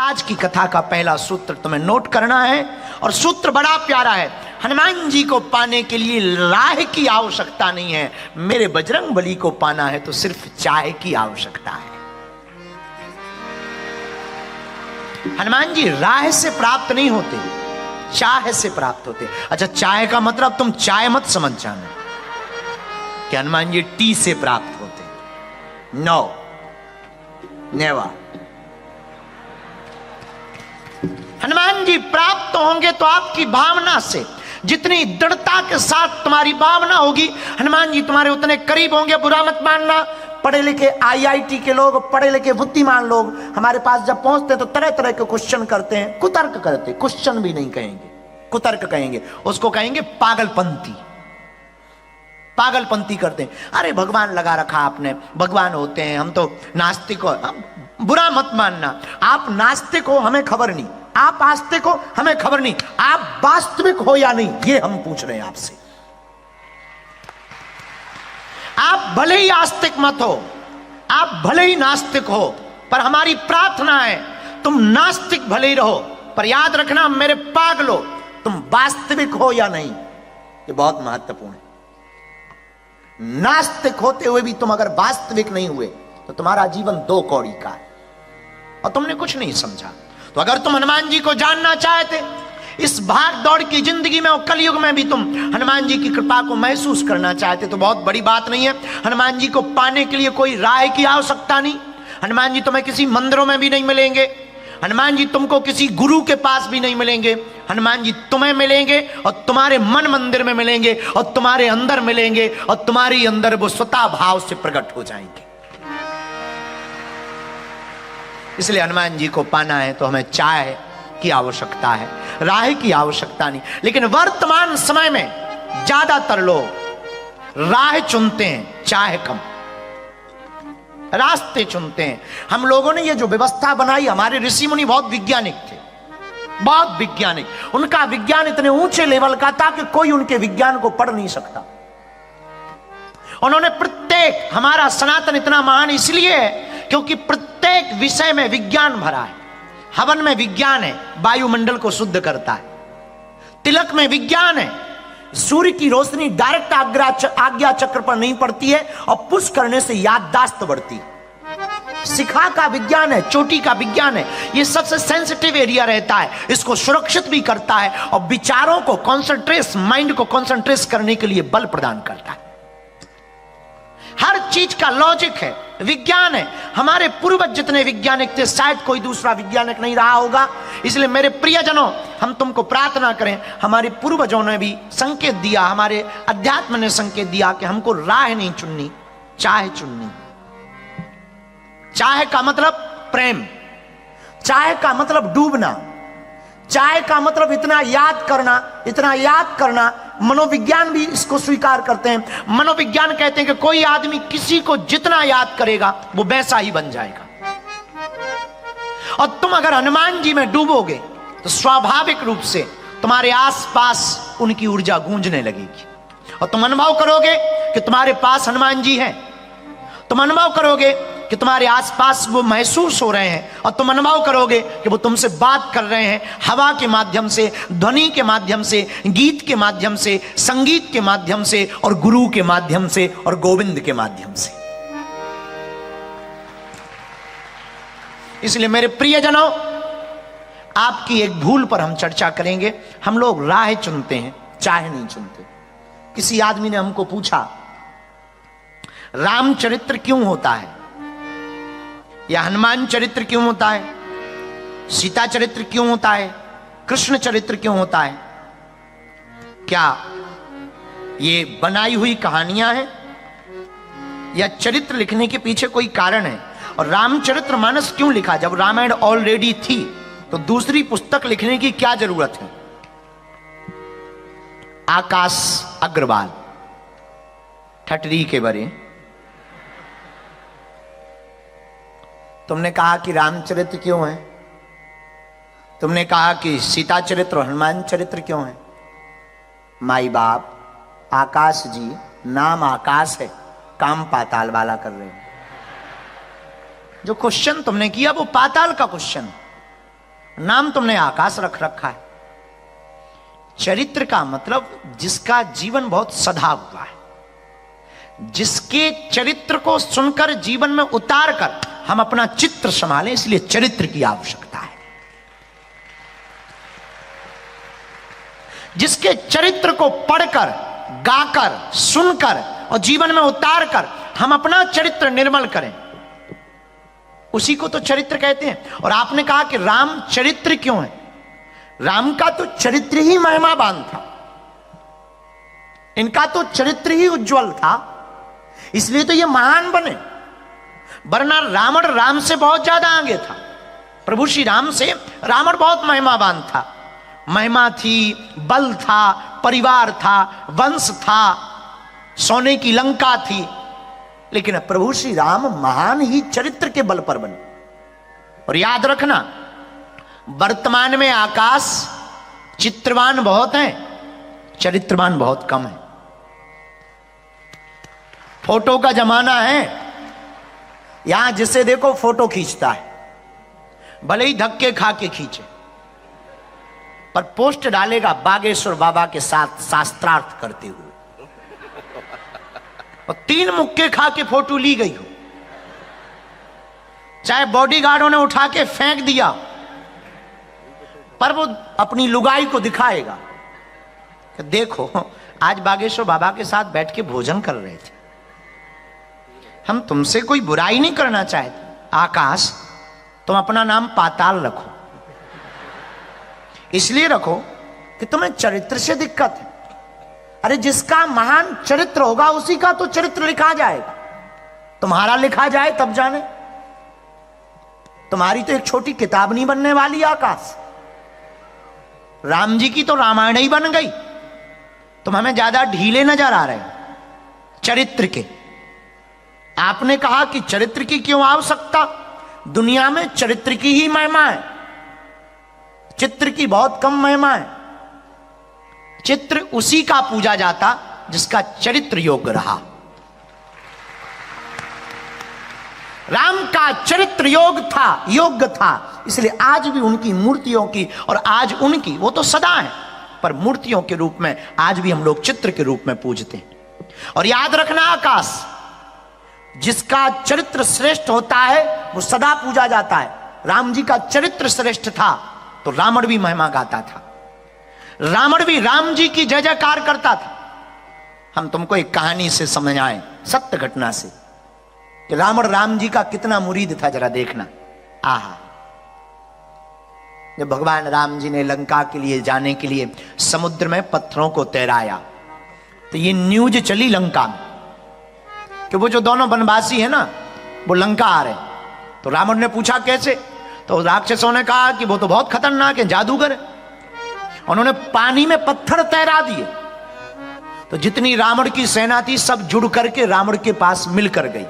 आज की कथा का पहला सूत्र तुम्हें नोट करना है और सूत्र बड़ा प्यारा है। हनुमान जी को पाने के लिए राह की आवश्यकता नहीं है, मेरे बजरंग बली को पाना है तो सिर्फ चाय की आवश्यकता है। हनुमान जी राह से प्राप्त नहीं होते, चाह से प्राप्त होते। अच्छा, चाय का मतलब तुम चाय मत समझ जाना कि हनुमान जी टी से प्राप्त होते। No, never. हनुमान जी प्राप्त होंगे तो आपकी भावना से, जितनी दृढ़ता के साथ तुम्हारी भावना होगी, हनुमान जी तुम्हारे उतने करीब होंगे। बुरा मत मानना, पढ़े लिखे आईआईटी के लोग, पढ़े लिखे बुद्धिमान लोग हमारे पास जब पहुंचते तो तरह तरह के क्वेश्चन करते हैं, कुतर्क करते हैं। क्वेश्चन भी नहीं कहेंगे, कुतर्क कहेंगे, उसको कहेंगे पागलपंती। पागलपंती करते हैं। अरे भगवान लगा रखा आपने, भगवान होते हैं, हम तो नास्तिक हो। बुरा मत मानना, आप नास्तिक हो हमें खबर नहीं, आप आस्तिक हो हमें खबर नहीं, आप वास्तविक हो या नहीं ये हम पूछ रहे हैं आपसे। आप भले ही आस्तिक मत हो, आप भले ही नास्तिक हो, पर हमारी प्रार्थना है तुम नास्तिक भले ही रहो, पर याद रखना मेरे पागलो, तुम वास्तविक हो या नहीं, ये बहुत महत्वपूर्ण है। नास्तिक होते हुए भी तुम अगर वास्तविक नहीं हुए तो तुम्हारा जीवन दो कौड़ी का है और तुमने कुछ नहीं समझा। तो अगर तुम हनुमान जी को जानना चाहते, इस भाग दौड़ की जिंदगी में और कलयुग में भी तुम हनुमान जी की कृपा को महसूस करना चाहते, तो बहुत बड़ी बात नहीं है। हनुमान जी को पाने के लिए कोई राय की आवश्यकता नहीं। हनुमान जी तुम्हें किसी मंदिरों में भी नहीं मिलेंगे, हनुमान जी तुमको किसी गुरु के पास भी नहीं मिलेंगे। हनुमान जी तुम्हें मिलेंगे और तुम्हारे मन मंदिर में मिलेंगे और तुम्हारे अंदर मिलेंगे और तुम्हारे अंदर वो स्वतः भाव से प्रकट हो जाएंगे। इसलिए हनुमान जी को पाना है तो हमें चाय की आवश्यकता है, राह की आवश्यकता नहीं। लेकिन वर्तमान समय में ज्यादातर लोग राह चुनते हैं, चाय कम, रास्ते चुनते हैं। हम लोगों ने ये जो व्यवस्था बनाई, हमारे ऋषि मुनि बहुत वैज्ञानिक थे, बहुत वैज्ञानिक। उनका विज्ञान इतने ऊंचे लेवल का था कि कोई उनके विज्ञान को पढ़ नहीं सकता। उन्होंने प्रत्येक, हमारा सनातन इतना महान इसलिए है क्योंकि प्रत्येक विषय में विज्ञान भरा है। हवन में विज्ञान है, वायुमंडल को शुद्ध करता है। तिलक में विज्ञान है, सूर्य की रोशनी डायरेक्ट आज्ञा चक्र पर नहीं पड़ती है और पुश करने से याददाश्त बढ़ती है। शिखा का विज्ञान है, चोटी का विज्ञान है। ये सबसे सेंसिटिव एरिया रहता है, इसको सुरक्षित भी करता है और विचारों को कॉन्सेंट्रेट, माइंड को कॉन्सेंट्रेट करने के लिए बल प्रदान करता है। हर चीज का लॉजिक है, विज्ञान है। हमारे पूर्वज जितने वैज्ञानिक थे शायद कोई दूसरा वैज्ञानिक नहीं रहा होगा। इसलिए मेरे प्रियजनों, हम तुमको प्रार्थना करें, हमारे पूर्वजों ने भी संकेत दिया, हमारे अध्यात्म ने संकेत दिया कि हमको राह नहीं चुननी, चाह चुननी। चाह का मतलब प्रेम, चाह का मतलब डूबना, चाह का मतलब इतना याद करना, इतना याद करना। मनोविज्ञान भी इसको स्वीकार करते हैं। मनोविज्ञान कहते हैं कि कोई आदमी किसी को जितना याद करेगा वो वैसा ही बन जाएगा। और तुम अगर हनुमान जी में डूबोगे तो स्वाभाविक रूप से तुम्हारे आसपास उनकी ऊर्जा गूंजने लगेगी और तुम अनुभव करोगे कि तुम्हारे पास हनुमान जी हैं। तुम अनुभव करोगे कि तुम्हारे आसपास वो महसूस हो रहे हैं और तुम अनुभव करोगे कि वो तुमसे बात कर रहे हैं, हवा के माध्यम से, ध्वनि के माध्यम से, गीत के माध्यम से, संगीत के माध्यम से और गुरु के माध्यम से और गोविंद के माध्यम से। इसलिए मेरे प्रियजनों, आपकी एक भूल पर हम चर्चा करेंगे। हम लोग राह चुनते हैं, चाह नहीं चुनते। किसी आदमी ने हमको पूछा, रामचरित्र क्यों होता है या हनुमान चरित्र क्यों होता है, सीता चरित्र क्यों होता है, कृष्ण चरित्र क्यों होता है? क्या ये बनाई हुई कहानियां हैं या चरित्र लिखने के पीछे कोई कारण है? और रामचरित्र मानस क्यों लिखा? जब रामायण ऑलरेडी थी तो दूसरी पुस्तक लिखने की क्या जरूरत है? आकाश अग्रवाल, ठटरी के बरे, तुमने कहा कि रामचरित्र क्यों है, तुमने कहा कि सीता चरित्र और हनुमान चरित्र क्यों है? माई बाप, आकाश जी, नाम आकाश है, काम पाताल वाला कर रहे हैं। जो क्वेश्चन तुमने किया वो पाताल का क्वेश्चन, नाम तुमने आकाश रख रखा है। चरित्र का मतलब जिसका जीवन बहुत सधा हुआ है, जिसके चरित्र को सुनकर जीवन में उतार कर हम अपना चित्र संभालें, इसलिए चरित्र की आवश्यकता है। जिसके चरित्र को पढ़कर, गाकर, सुनकर और जीवन में उतार कर हम अपना चरित्र निर्मल करें, उसी को तो चरित्र कहते हैं। और आपने कहा कि राम चरित्र क्यों है? राम का तो चरित्र ही महिमावान था, इनका तो चरित्र ही उज्जवल था, इसलिए तो ये महान बने। वरना रावण राम से बहुत ज्यादा आगे था। प्रभु श्री राम से रावण बहुत महिमावान था। महिमा थी, बल था, परिवार था, वंश था, सोने की लंका थी, लेकिन प्रभु श्री राम महान ही चरित्र के बल पर बने। और याद रखना, वर्तमान में आकाश चित्रवान बहुत हैं, चरित्रवान बहुत कम है। फोटो का जमाना है, यहां जिसे देखो फोटो खींचता है, भले ही धक्के खा के खींचे, पर पोस्ट डालेगा बागेश्वर बाबा के साथ शास्त्रार्थ करते हुए, और 3 मुक्के खा के फोटो ली गई हो, चाहे बॉडीगार्डों ने उठा के फेंक दिया, पर वो अपनी लुगाई को दिखाएगा कि देखो आज बागेश्वर बाबा के साथ बैठ के भोजन कर रहे थे। हम तुमसे कोई बुराई नहीं करना चाहते। आकाश, तुम अपना नाम पाताल रखो, इसलिए रखो कि तुम्हें चरित्र से दिक्कत है। अरे जिसका महान चरित्र होगा उसी का तो चरित्र लिखा जाएगा। तुम्हारा लिखा जाए तब जाने। तुम्हारी तो एक छोटी किताब नहीं बनने वाली आकाश। राम जी की तो रामायण ही बन गई। तुम हमें ज्यादा ढीले नजर आ रहे हो चरित्र के। आपने कहा कि चरित्र की क्यों आवश्यकता? दुनिया में चरित्र की ही महिमा है, चित्र की बहुत कम महिमा है। चित्र उसी का पूजा जाता जिसका चरित्र योग्य रहा। राम का चरित्र योग्य था, इसलिए आज भी उनकी मूर्तियों की, और आज उनकी, वो तो सदा है, पर मूर्तियों के रूप में आज भी हम लोग चित्र के रूप में पूजते हैं। और याद रखना आकाश, जिसका चरित्र श्रेष्ठ होता है वो सदा पूजा जाता है। राम जी का चरित्र श्रेष्ठ था तो रावण भी महिमा गाता था, रावण भी राम जी की जय जयकार करता था। हम तुमको एक कहानी से समझाएं, सत्य घटना से, कि रावण राम जी का कितना मुरीद था, जरा देखना। आहा, जब भगवान राम जी ने लंका के लिए जाने के लिए समुद्र में पत्थरों को तैराया, तो ये न्यूज चली लंका में कि वो जो दोनों वनवासी है ना, वो लंका आ रहे। तो रावण ने पूछा कैसे? तो राक्षसों ने कहा कि वो तो बहुत खतरनाक है, जादूगर है। उन्होंने पानी में पत्थर तैरा दिए, तो जितनी रावण की सेना थी सब जुड़ करके रावण के पास मिलकर गई।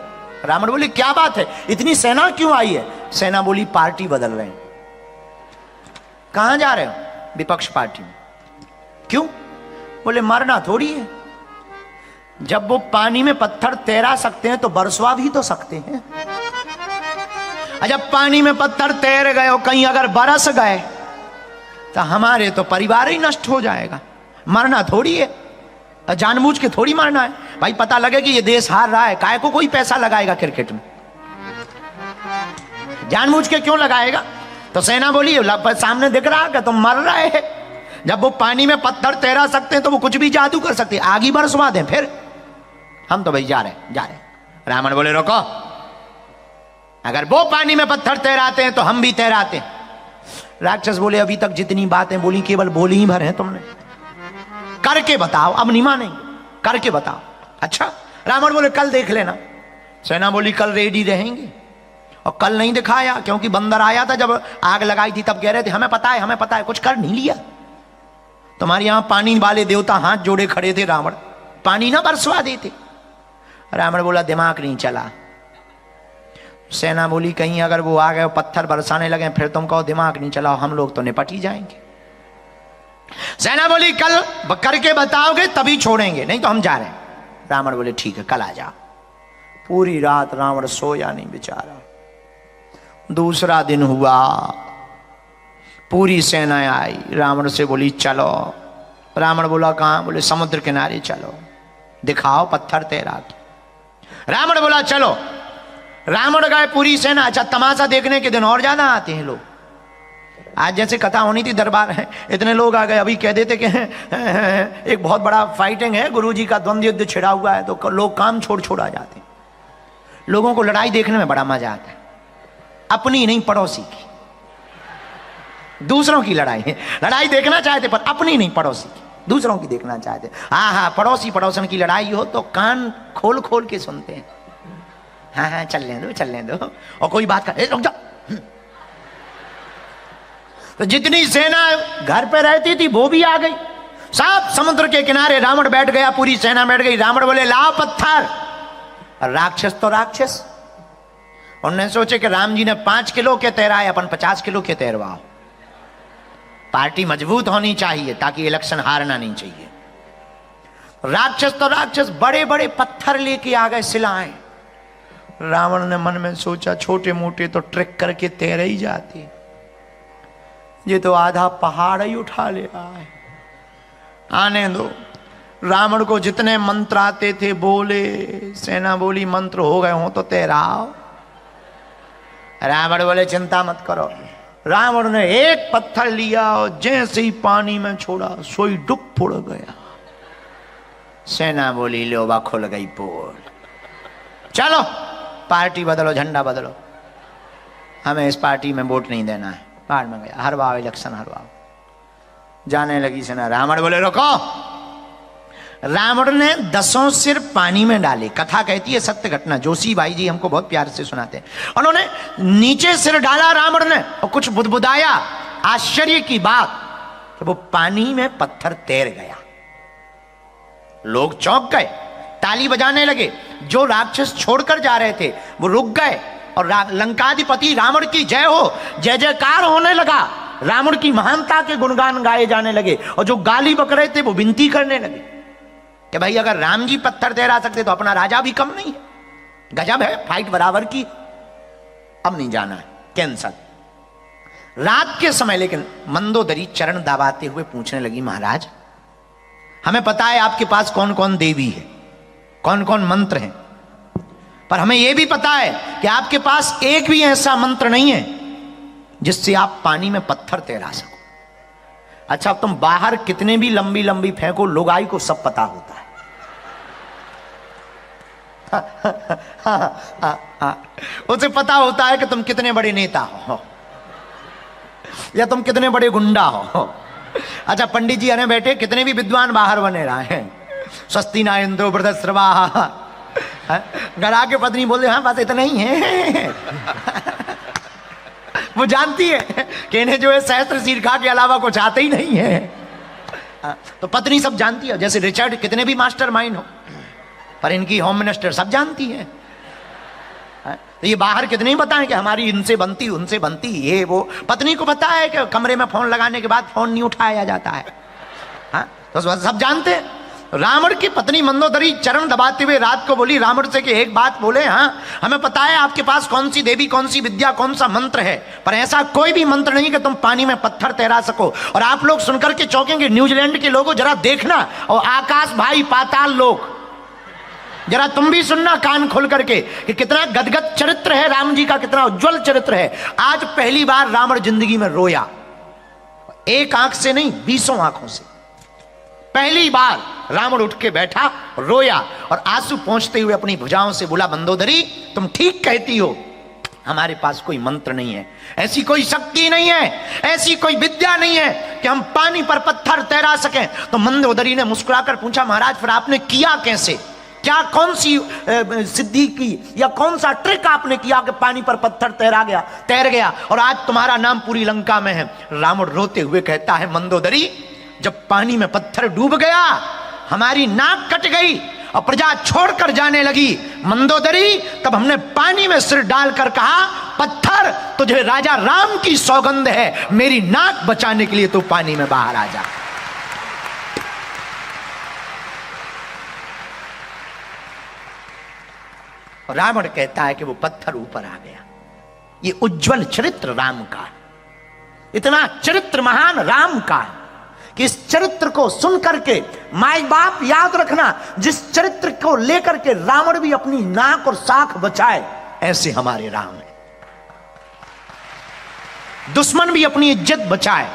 रावण बोले क्या बात है, इतनी सेना क्यों आई है? सेना बोली पार्टी बदल रहे हैं। कहां जा रहे हो? विपक्ष पार्टी में। क्यों? बोले मरना थोड़ी है। जब वो पानी में पत्थर तैरा सकते हैं तो बरसवा भी तो सकते हैं। जब पानी में पत्थर तैर गए और कहीं अगर बरस गए तो हमारे तो परिवार ही नष्ट हो जाएगा। मरना थोड़ी है, जानबूझ के थोड़ी मरना है। भाई पता लगे कि ये देश हार रहा है, काहे को कोई पैसा लगाएगा क्रिकेट में? जानबूझ के क्यों लगाएगा? तो सेना बोली सामने दिख रहा कि तुम मर रहे हैं। जब वो पानी में पत्थर तैरा सकते हैं तो वो कुछ भी जादू कर सकते हैं, आग ही बरसवा दें। फिर हम तो भाई जा रहे। रावण बोले रोको, अगर वो पानी में पत्थर तैराते हैं तो हम भी तैराते हैं। राक्षस बोले अभी तक जितनी बातें बोली केवल बोली ही भर हैं तुमने, करके बताओ। अब नहीं मानेंगे, करके बताओ। अच्छा, रावण बोले कल देख लेना। सेना बोली कल रेडी रहेंगे, और कल नहीं दिखाया क्योंकि बंदर आया था जब आग लगाई थी, तब कह रहे थे हमें पता है, कुछ कर नहीं लिया। तुम्हारे यहां पानी वाले देवता हाथ जोड़े खड़े थे, रावण पानी ना बरसवा देते। रावण बोला दिमाग नहीं चला। सेना बोली कहीं अगर वो आ गए पत्थर बरसाने लगे फिर तुम कहो दिमाग नहीं चला, हम लोग तो निपट ही जाएंगे। सेना बोली कल करके बताओगे तभी छोड़ेंगे, नहीं तो हम जा रहे हैं। रावण बोले ठीक है कल आ जाओ। पूरी रात रावण सोया नहीं बेचारा। दूसरा दिन हुआ, पूरी सेना आई, रावण से बोली चलो। रावण बोला कहाँ? बोले समुद्र किनारे चलो, दिखाओ पत्थर तैरा के। रावण बोला चलो। रावण गए, पूरी सेना। अच्छा, तमाशा देखने के दिन और ज्यादा आते हैं लोग। आज जैसे कथा होनी थी दरबार है, इतने लोग आ गए। अभी कह देते कि एक बहुत बड़ा फाइटिंग है, गुरुजी का द्वंद्व युद्ध छिड़ा हुआ है, तो लोग काम छोड़ छोड़ आ जाते हैं। लोगों को लड़ाई देखने में बड़ा मजा आता है, अपनी नहीं पड़ोसी की। दूसरों की लड़ाई है, लड़ाई देखना चाहते पर अपनी नहीं पड़ोसी की, दूसरों की देखना चाहते। हाँ हाँ, पड़ोसी पड़ोसन की लड़ाई हो तो कान खोल खोल के सुनते हैं। हाँ हाँ, चलने दो चलने दो। और कोई बात कर, रुक जाओ। तो जितनी सेना घर पे रहती थी वो भी आ गई। सब समुद्र के किनारे रावण बैठ गया, पूरी सेना बैठ गई। रावण बोले लाओ पत्थर। राक्षस तो राक्षस, उन्होंने सोचे कि राम जी ने 5 किलो के तैराए, अपन 50 किलो के तैरवाओ। पार्टी मजबूत होनी चाहिए ताकि इलेक्शन हारना नहीं चाहिए। राक्षस तो राक्षस बड़े बड़े पत्थर लेके आ गए, सिलाएं। रावण ने मन में सोचा छोटे मोटे तो ट्रिक करके तैर ही जाते, ये तो आधा पहाड़ ही उठा ले रहा है। आने दो। रावण को जितने मंत्र आते थे बोले, सेना बोली मंत्र हो गए हो तो तैराओ। रावण बोले चिंता मत करो। रावण ने एक पत्थर लिया और जैसे ही पानी में छोड़ा सोई डुब फुड़ गया। सेना बोली लोबा खुल गई पोल, चलो पार्टी बदलो, झंडा बदलो, हमें इस पार्टी में वोट नहीं देना है। बाहर में गया, हरवाओ इलेक्शन हरवाओ। जाने लगी सेना। रावण बोले रोको। रावण ने 10 सिर पानी में डाले। कथा कहती है, सत्य घटना, जोशी भाई जी हमको बहुत प्यार से सुनाते हैं। उन्होंने नीचे सिर डाला रावण ने और कुछ बुदबुदाया। आश्चर्य की बात कि वो पानी में पत्थर तैर गया। लोग चौंक गए, ताली बजाने लगे। जो राक्षस छोड़कर जा रहे थे वो रुक गए और लंकाधिपति रावण की जय हो, जय जयकार होने लगा। रावण की महानता के गुणगान गाए जाने लगे और जो गाली बक रहे थे वो विनती करने लगे कि भाई अगर राम जी पत्थर तैरा सकते तो अपना राजा भी कम नहीं है। गजब है, फाइट बराबर की। अब नहीं जाना है, कैंसल। रात के समय लेकिन मंदोदरी चरण दबाते हुए पूछने लगी, महाराज हमें पता है आपके पास कौन कौन देवी है, कौन कौन मंत्र हैं, पर हमें यह भी पता है कि आपके पास एक भी ऐसा मंत्र नहीं है जिससे आप पानी में पत्थर तैरा सको। अच्छा, अब तुम बाहर कितने भी लंबी लंबी फेंको, लोगाई को सब पता होता है। उसे पता होता है कि तुम कितने बड़े नेता हो या तुम कितने बड़े गुंडा हो। अच्छा, पंडित जी आने बैठे, कितने भी विद्वान बाहर बने रहे हैं, स्वस्ति ना इंद्रो बृहस्पतिर्वा, घर आके पत्नी बोलते हाँ बस इतना ही है। वो जानती है कि इन्हें जो है सहस्त्र शीर्षा के अलावा कुछ आते ही नहीं है। तो पत्नी सब जानती है। जैसे रिचर्ड कितने भी मास्टर माइंड हो, पर इनकी होम मिनिस्टर सब जानती है। तो ये बाहर कितने ही बताएं कि हमारी इनसे बनती उनसे बनती, ये वो। पत्नी को पता है कि कमरे में फोन लगाने के बाद फोन नहीं उठाया जाता है। तो सब जानते हैं। रावण की पत्नी मंदोदरी चरण दबाते हुए रात को बोली रावण से कि एक बात बोले, हाँ हमें पता है आपके पास कौन सी देवी, कौन सी विद्या, कौन सा मंत्र है, पर ऐसा कोई भी मंत्र नहीं कि तुम पानी में पत्थर तैरा सको। और आप लोग सुनकर के चौंकेंगे, न्यूजीलैंड के लोगों जरा देखना, और आकाश भाई पाताल लोग जरा तुम भी सुनना कान खोल करके कि कितना गदगद चरित्र है राम जी का, कितना उज्जवल चरित्र है। आज पहली बार रावण जिंदगी में रोया, एक आंख से नहीं 20 आंखों से। पहली बार रावण उठ के बैठा, रोया और आंसू पोंछते हुए अपनी भुजाओं से बोला, मंदोदरी तुम ठीक कहती हो, हमारे पास कोई मंत्र नहीं है, ऐसी कोई शक्ति नहीं है, ऐसी कोई विद्या नहीं है कि हम पानी पर पत्थर तैरा सकें। तो मंदोदरी ने मुस्कुराकर पूछा, महाराज फिर आपने किया कैसे, क्या कौन सी सिद्धि की या कौन सा ट्रिक आपने किया कि पानी पर पत्थर तैर गया और आज तुम्हारा नाम पूरी लंका में है। रावण रोते हुए कहता है, मंदोदरी जब पानी में पत्थर डूब गया हमारी नाक कट गई और प्रजा छोड़कर जाने लगी। मंदोदरी तब हमने पानी में सिर डालकर कहा, पत्थर तुझे राजा राम की सौगंध है, मेरी नाक बचाने के लिए तू पानी में बाहर आ जा। रावण कहता है कि वो पत्थर ऊपर आ गया। ये उज्जवल चरित्र राम का। इतना चरित्र महान राम का है कि इस चरित्र को सुन करके माई बाप याद रखना, जिस चरित्र को लेकर के रावण भी अपनी नाक और साख बचाए, ऐसे हमारे राम है। दुश्मन भी अपनी इज्जत बचाए।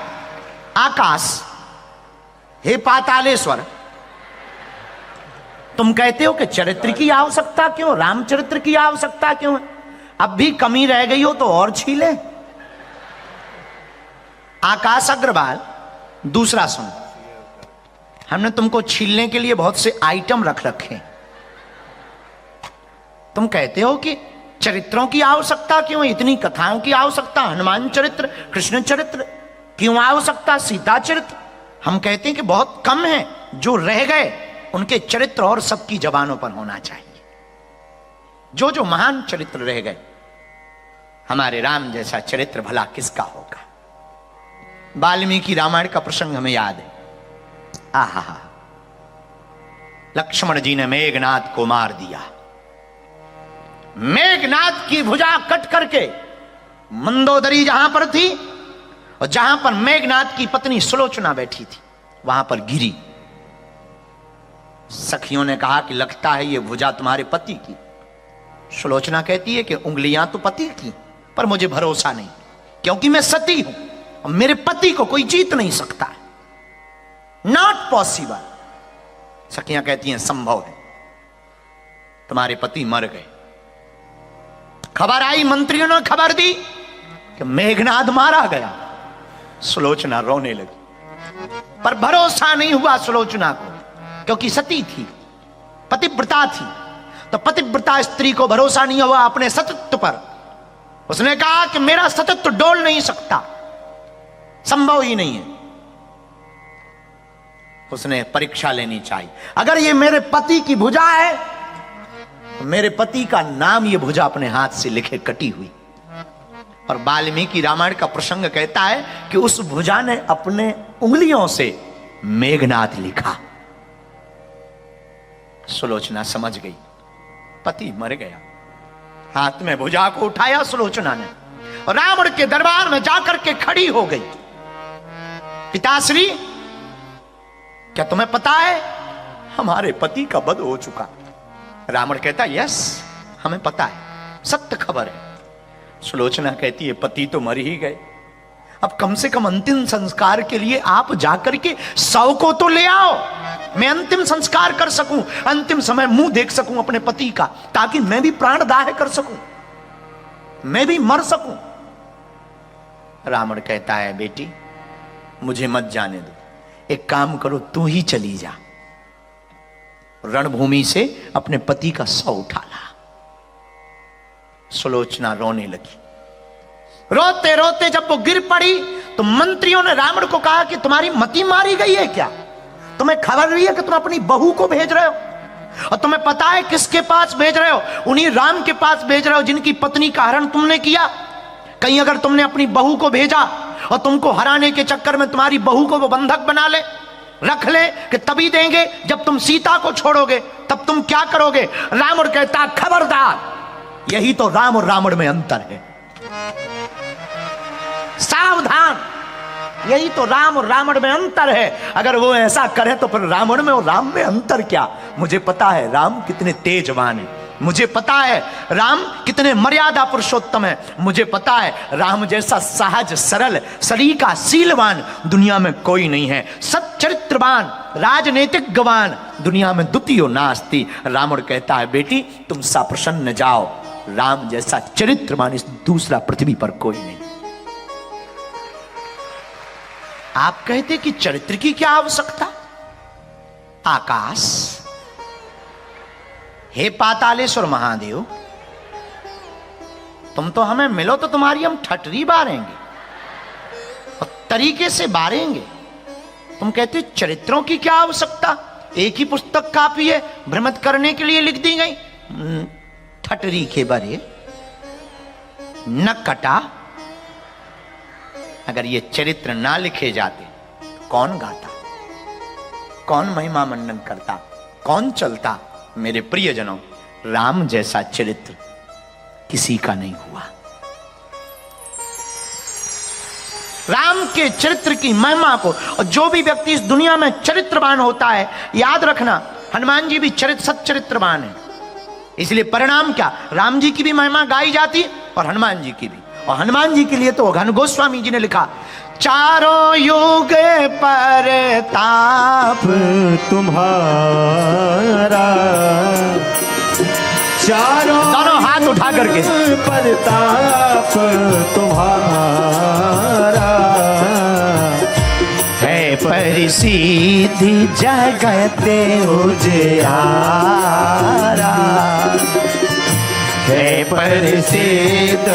आकाश, हे पातालेश्वर, तुम कहते हो कि चरित्र की आवश्यकता क्यों, रामचरित्र की आवश्यकता क्यों है? अब भी कमी रह गई हो तो और छीले। आकाश अग्रवाल, दूसरा सुन, हमने तुमको छीलने के लिए बहुत से आइटम रख रखे। तुम कहते हो कि चरित्रों की आवश्यकता क्यों, इतनी कथाओं की आवश्यकता, हनुमान चरित्र, कृष्ण चरित्र क्यों आवश्यकता, सीता चरित्र। हम कहते हैं कि बहुत कम है, जो रह गए उनके चरित्र और सबकी जबानों पर होना चाहिए। जो जो महान चरित्र रह गए, हमारे राम जैसा चरित्र भला किसका होगा। वाल्मीकि रामायण का प्रसंग हमें याद है। आहा, लक्ष्मण जी ने मेघनाद को मार दिया। मेघनाद की भुजा कट करके मंदोदरी जहां पर थी और जहां पर मेघनाद की पत्नी सुलोचना बैठी थी, वहां पर गिरी। सखियों ने कहा कि लगता है ये भुजा तुम्हारे पति की। सुलोचना कहती है कि उंगलियां तो पति की, पर मुझे भरोसा नहीं, क्योंकि मैं सती हूं और मेरे पति को कोई जीत नहीं सकता है। Not possible. सखियां कहती हैं संभव है, तुम्हारे पति मर गए। खबर आई, मंत्रियों ने खबर दी कि मेघनाद मारा गया। सुलोचना रोने लगी, पर भरोसा नहीं हुआ सुलोचना को, क्योंकि सती थी, पतिव्रता थी। तो पतिव्रता स्त्री को भरोसा नहीं हुआ अपने सतत्व पर। उसने कहा कि मेरा सतत्व डोल नहीं सकता, संभव ही नहीं है। उसने परीक्षा लेनी चाहिए। अगर ये मेरे पति की भुजा है तो मेरे पति का नाम ये भुजा अपने हाथ से लिखे कटी हुई। और वाल्मीकि रामायण का प्रसंग कहता है कि उस भुजा ने अपने उंगलियों से मेघनाद लिखा। सुलोचना समझ गई, पति मर गया। हाथ में भुजा को उठाया सुलोचना ने और रावण के दरबार में जाकर के खड़ी हो गई। पिताश्री, क्या तुम्हें पता है हमारे पति का वध हो चुका? रावण कहता यस, हमें पता है, सत्य खबर है। सुलोचना कहती है पति तो मर ही गए, अब कम से कम अंतिम संस्कार के लिए आप जाकर के शव को तो ले आओ, मैं अंतिम संस्कार कर सकूं, अंतिम समय मुंह देख सकूं अपने पति का, ताकि मैं भी प्राणदाह कर सकूं, मैं भी मर सकूं। रावण कहता है बेटी मुझे मत जाने दो, एक काम करो तू ही चली जा, रणभूमि से अपने पति का शव उठा ला। सुलोचना रोने लगी। रोते रोते जब वो गिर पड़ी तो मंत्रियों ने रावण को कहा कि तुम्हारी मति मारी गई है क्या? तुम्हें खबर नहीं है कि तुम अपनी बहू को भेज रहे हो? और तुम्हें पता है किसके पास भेज रहे हो? उन्हीं राम के पास भेज रहे हो जिनकी पत्नी का हरण तुमने किया। कहीं अगर तुमने अपनी बहू को भेजा और तुमको हराने के चक्कर में तुम्हारी बहू को वो बंधक बना ले, रख ले कि तभी देंगे जब तुम सीता को छोड़ोगे, तब तुम क्या करोगे? रावण कहता खबरदार, यही तो राम और रावण में अंतर है, सावधान, यही तो राम और रावण में अंतर है। अगर वो ऐसा करे तो फिर रावण में और राम में अंतर क्या? मुझे पता है राम कितने तेजवान है, मुझे पता है राम कितने मर्यादा पुरुषोत्तम है, मुझे पता है राम जैसा सहज सरल सलीका शीलवान दुनिया में कोई नहीं है, सच्चरित्रवान राजनीतिक गवान दुनिया में द्वितीय नास्ति। रावण कहता है बेटी तुम सा प्रसन्न जाओ, राम जैसा चरित्रवान इस दूसरा पृथ्वी पर कोई नहीं। आप कहते कि चरित्र की क्या आवश्यकता? आकाश, हे पातालेश्वर महादेव, तुम तो हमें मिलो तो तुम्हारी हम ठटरी बारेंगे और तरीके से बारेंगे। तुम कहते चरित्रों की क्या आवश्यकता? एक ही पुस्तक काफी है, भ्रमित करने के लिए लिख दी गई। ठटरी के बरे न कटा। अगर ये चरित्र ना लिखे जाते तो कौन गाता, कौन महिमा मंडन करता, कौन चलता? मेरे प्रियजनों, राम जैसा चरित्र किसी का नहीं हुआ। राम के चरित्र की महिमा को। और जो भी व्यक्ति इस दुनिया में चरित्रवान होता है, याद रखना हनुमान जी भी सच्चरित्रवान है। इसलिए परिणाम क्या, राम जी की भी महिमा गाई जाती और हनुमान जी की भी। और हनुमान जी के लिए तो घन गोस्वामी जी ने लिखा, चारों युग पर ताप तुम्हारा, चारों दोनों हाथ उठा करके, परताप तुम्हारा, है परिसिद्धि जगते उजियारा, है परिसिद्ध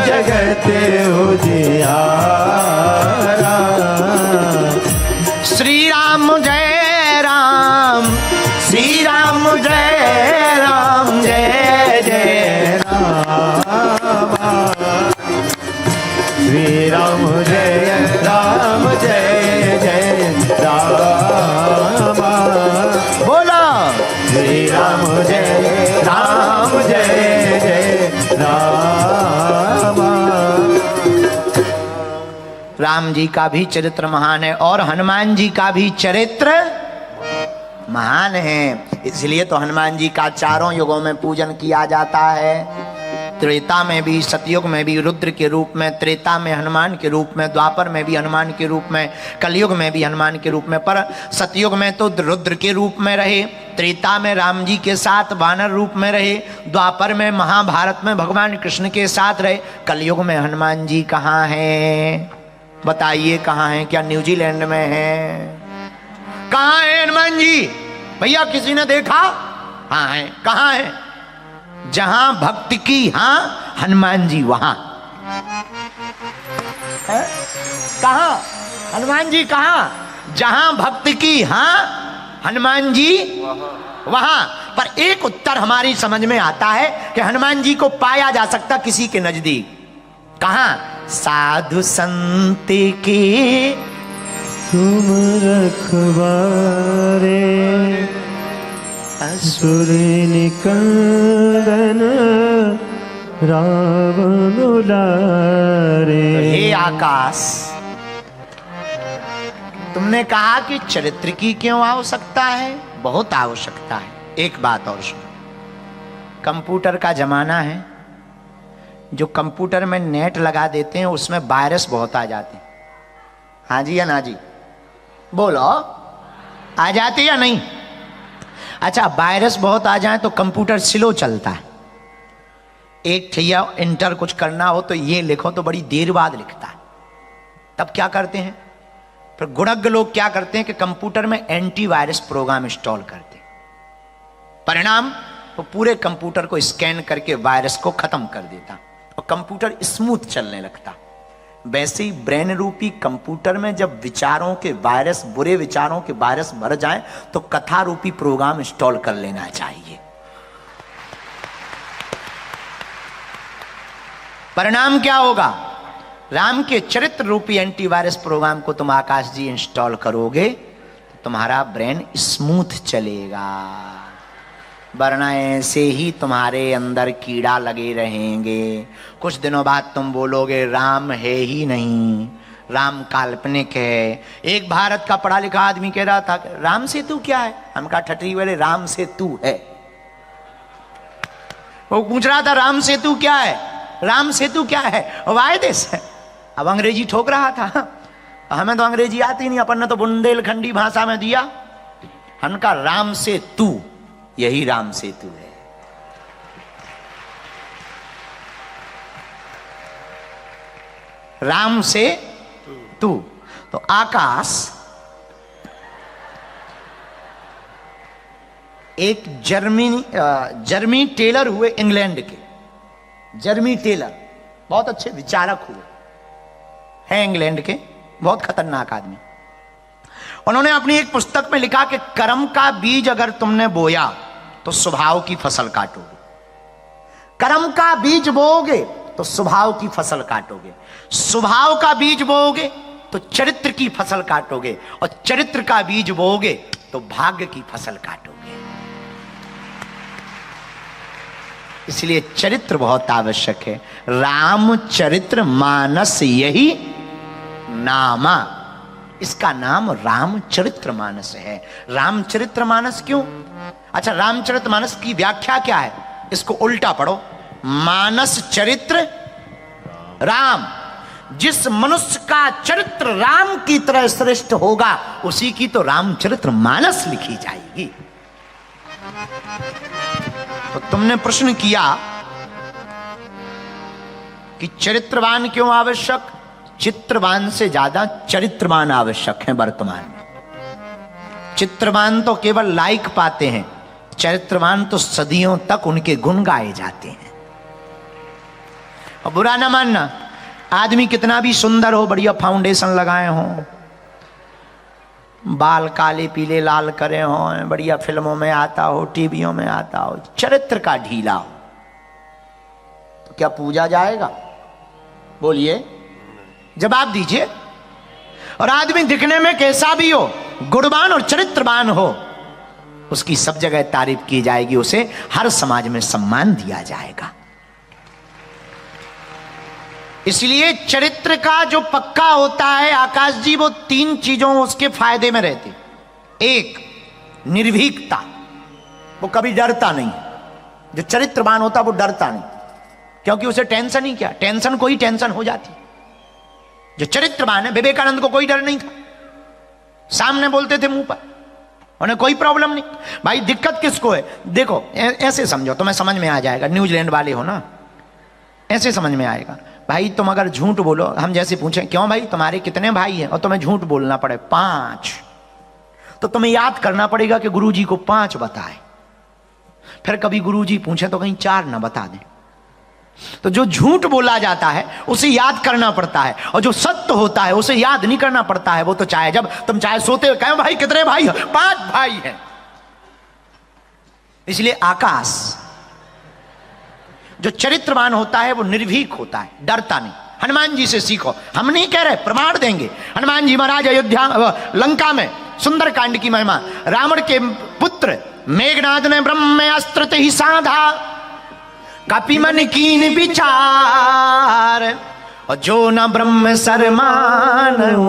जगत उजियारा। श्री राम जय राम, श्री राम जय राम, जय जय राम, श्री राम जय राम, जय जय राम। बोला श्री राम जय राम, जय जय राम। राम जी का भी चरित्र महान है और हनुमान जी का भी चरित्र महान है। इसलिए तो हनुमान जी का चारों युगों में पूजन किया जाता है। त्रेता में भी, सतयुग में भी रुद्र के रूप में, त्रेता में हनुमान के रूप में, द्वापर में भी हनुमान के रूप में, कलयुग में भी हनुमान के रूप में। पर सतयुग में तो रुद्र के रूप में रहे, त्रेता में राम जी के साथ वानर रूप में रहे, द्वापर में महाभारत में भगवान कृष्ण के साथ रहे। कलयुग में हनुमान जी कहाँ हैं? बताइए कहाँ हैं? क्या न्यूजीलैंड में हैं? कहाँ है हनुमान जी? भैया किसी ने देखा? हाँ है। कहाँ है? जहां भक्ति की हाँ हनुमान जी वहां। कहा हनुमान जी? कहां? जहां भक्ति की हाँ हनुमान जी वहां। पर एक उत्तर हमारी समझ में आता है कि हनुमान जी को पाया जा सकता किसी के नजदीक। कहां? साधु संत के तुम रखवारे, असुर निकंदन रावण दुलारे। हे आकाश, तुमने कहा कि चरित्र की क्यों आवश्यकता है? बहुत आवश्यकता है। एक बात और सुनो, कंप्यूटर का जमाना है। जो कंप्यूटर में नेट लगा देते हैं उसमें वायरस बहुत आ जाते हैं। हाँ जी या ना जी? बोलो, आ जाते या नहीं? अच्छा, वायरस बहुत आ जाए तो कंप्यूटर स्लो चलता है। एक ठैया इंटर कुछ करना हो तो ये लिखो तो बड़ी देर बाद लिखता है। तब क्या करते हैं फिर गुणज्ञ लोग? क्या करते हैं कि कंप्यूटर में एंटीवायरस प्रोग्राम इंस्टॉल करते हैं। परिणाम वो पूरे कंप्यूटर को स्कैन करके वायरस को खत्म कर देता और कंप्यूटर स्मूथ चलने लगता। वैसे ही ब्रेन रूपी कंप्यूटर में जब विचारों के वायरस, बुरे विचारों के वायरस भर जाएं तो कथा रूपी प्रोग्राम इंस्टॉल कर लेना चाहिए। परिणाम क्या होगा? राम के चरित्र रूपी एंटीवायरस प्रोग्राम को तुम आकाश जी इंस्टॉल करोगे तो तुम्हारा ब्रेन स्मूथ चलेगा, वरना ऐसे ही तुम्हारे अंदर कीड़ा लगे रहेंगे। कुछ दिनों बाद तुम बोलोगे राम है ही नहीं, राम काल्पनिक है। एक भारत का पढ़ा लिखा आदमी कह रहा था राम सेतु क्या है? हम कहा ठटरी वाले, राम सेतु है। वो पूछ रहा था राम सेतु क्या है? राम सेतु क्या है? वाय देश है। अब अंग्रेजी ठोक रहा था। हमें तो अंग्रेजी आती नहीं, अपन ने तो बुंदेलखंडी भाषा में दिया। हमका राम सेतु, यही राम सेतु है। राम से तू। तो आकाश एक जर्मी टेलर हुए इंग्लैंड के। जर्मी टेलर बहुत अच्छे विचारक हुए हैं इंग्लैंड के, बहुत खतरनाक आदमी। उन्होंने अपनी एक पुस्तक में लिखा कि कर्म का बीज अगर तुमने बोया तो स्वभाव की फसल काटोगे। कर्म का बीज बोओगे तो स्वभाव की फसल काटोगे, स्वभाव का बीज बोओगे तो चरित्र की फसल काटोगे, और चरित्र का बीज बोओगे तो भाग्य की फसल काटोगे। इसलिए चरित्र बहुत आवश्यक है। रामचरित्र मानस यही नामा, इसका नाम रामचरितमानस है। रामचरितमानस क्यों? अच्छा, रामचरितमानस की व्याख्या क्या है? इसको उल्टा पढ़ो, मानस चरित्र राम। जिस मनुष्य का चरित्र राम की तरह श्रेष्ठ होगा उसी की तो रामचरितमानस लिखी जाएगी। तो तुमने प्रश्न किया कि चरित्रवान क्यों आवश्यक? चित्रवान से ज्यादा चरित्रवान आवश्यक है वर्तमान में। चित्रवान तो केवल लाइक पाते हैं, चरित्रवान तो सदियों तक उनके गुण गाए जाते हैं। और बुरा ना मानना, आदमी कितना भी सुंदर हो, बढ़िया फाउंडेशन लगाए हो, बाल काले पीले लाल करे हो, बढ़िया फिल्मों में आता हो, टीवियों में आता हो, चरित्र का ढीला हो, तो क्या पूजा जाएगा? बोलिए, जवाब दीजिए। और आदमी दिखने में कैसा भी हो, गुणवान और चरित्रवान हो, उसकी सब जगह तारीफ की जाएगी, उसे हर समाज में सम्मान दिया जाएगा। इसलिए चरित्र का जो पक्का होता है आकाश जी, वो 3 चीजों उसके फायदे में रहती। एक, निर्भीकता, वो कभी डरता नहीं। जो चरित्रवान होता वो डरता नहीं, क्योंकि उसे टेंशन ही क्या, टेंशन कोई टेंशन हो जाती। जो चरित्रवान है, विवेकानंद को कोई डर नहीं था, सामने बोलते थे मुंह पर, उन्हें कोई प्रॉब्लम नहीं। भाई दिक्कत किसको है? देखो ऐसे समझो, तुम्हें समझ में आ जाएगा, न्यूजीलैंड वाले हो ना, ऐसे समझ में आएगा। भाई तुम अगर झूठ बोलो, हम जैसे पूछें क्यों भाई तुम्हारे कितने भाई हैं, और तुम्हें झूठ बोलना पड़े 5, तो तुम्हें याद करना पड़ेगा कि गुरुजी को 5 बताए। फिर कभी गुरुजी पूछे तो कहीं 4 ना बता दें। तो जो झूठ बोला जाता है उसे याद करना पड़ता है, और जो सत्य होता है उसे याद नहीं करना पड़ता है। वो तो चाहे जब तुम चाहे सोते हुए कहें भाई कितने भाई, 5 भाई हैं। इसलिए आकाश जो चरित्रवान होता है वो निर्भीक होता है, डरता नहीं। हनुमान जी से सीखो, हम नहीं कह रहे, प्रमाण देंगे। हनुमान जी महाराज अयोध्या लंका में सुंदरकांड की महिमा, रावण के पुत्र मेघनाद ने ब्रह्म में अस्त्र ही साधा, कपि मन कीन विचार, और जो न ब्रह्म सर मानहु